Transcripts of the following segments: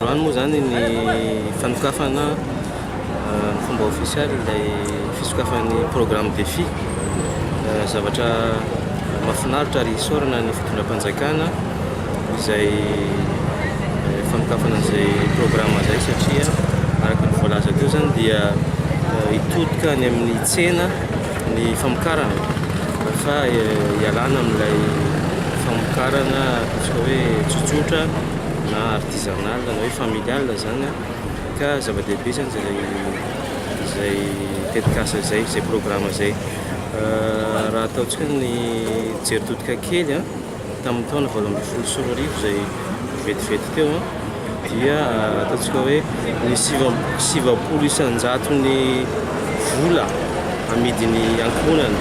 Any moa zany ny fanokafana ny fomba ofisialy ilay fisokafan'ny programme défi zavatra mahafinaritra ary isaorana ny fitondram-panjakana izay fanokafana izay programme izay satria araka ny voalaza teo zany dia hitodika any amin'ny tsena ny famokarana fa ialana amin'ilay famokarana ataontsika hoe tsotsotra na artisanal na hoe familial zany ka zava-dehibe zany zay tetikasa zay programme zay raha ataontsika ny jeritodika kely tamin'ny taona 2021 zay vetivety teo dia ataontsika hoe ny 700 ny vola amidiny ankonana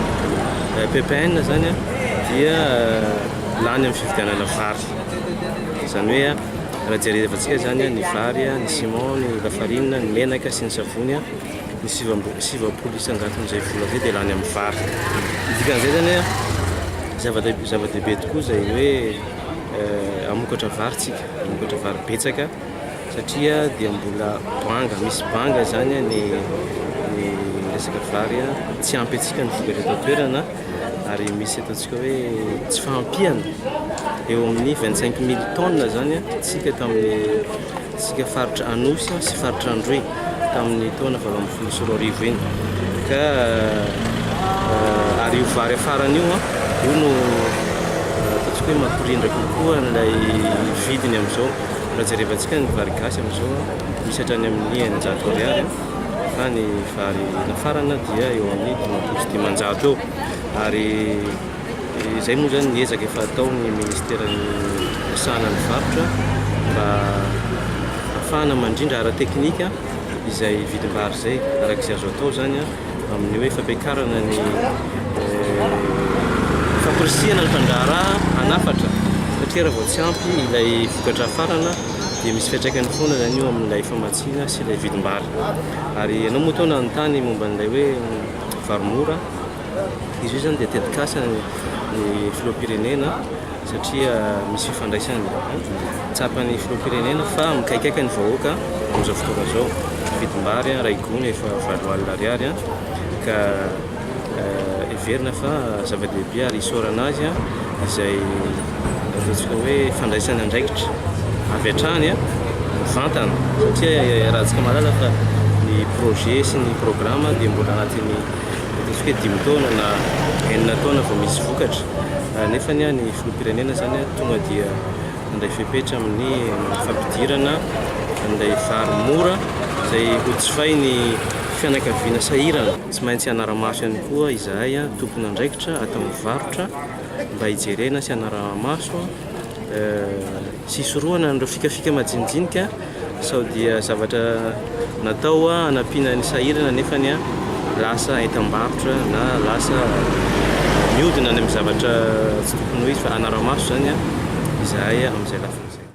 PPN zany dia lany amin'ny fividianana vary zany hoe raha jerevantsika zany ny vary ny ciment ny lafarine ny menaka sy ny savony ny 700 zay vola zay dia lany amin'ny vary dikan'izay zany zava-dehibe tokoa zay hoe amokatra vary tsika amokatra vary betsaka satria dia mbola banga misy banga zany ny resaka vary tsy ampy atsika ny vokatra eto toerana ary misy ataontsika hoe tsy fahampiana eo amin'ny 25 000 tonnes zany tsika tamin'ny tsika faritra Anosy sy faritra Androy tamin'ny taona 2021 iny ka ary io vary afarany io io no ataontsika hoe mampirindra kokoa n'ilay vidiny amin'izao raha jerevantsika ny vary gasy amin'izao misy hatrany amin'ny 900 ariary fa ny vary nafarana dia eo amin'ny 500 eo ary izay moa zany niezaka efa ataon'ny ministeran'ny fiasana ny varotra mba ahafahana mandrindra ara-teknika izay vidim-bary zay arak'izay azo atao zany amin'ny hoe fampiakarana ny fampirisihana ny mpandraharaha hanafatra satria raha vao tsy ampy ilay vokatra afarana dia misy fiantraikany foana zany io amin'ilay famatsiana sy ilay vidim-bary ary ianao moa tao nanontany momba n'ilay hoe vary mora izy io zany dia tetikasa ny filoham-pirenena satria misy fifandraisany tsapan'ny filoham-pirenena fa mikaikaiky ny vahoaka amin'izao fotoana zao vidim-bary ray gony efa 7 ariary ka everina fa zava-dehibe ary isaorana azy izay ataontsika hoe fandraisana andraikitra avy hatrany mivantana satria raha tsika malala fa ny projet sy ny programme dia mbola anatin'ny ataontsika hoe 5 taona na 9 taona vao misy vokatra nefa ny filoham-pirenena zany tonga dia andray fepetra amin'ny fampidirana an'ilay vary mora izay hotsifay ny fianakaviana sahirana tsy maintsy hanara-maso ihany koa izahay tompony andraikitra atao mivarotra mba hijerena sy hanara-maso sy hisoroana andreo fikafika majinijinika sao dia zavatra natao hanampiana ny sahirana nefa ny lasa entam-barotra na lasa miodina any amin'ny zavatra tsy tokony ho izy fa hanara-maso zany izahay amin'izay lafiny izay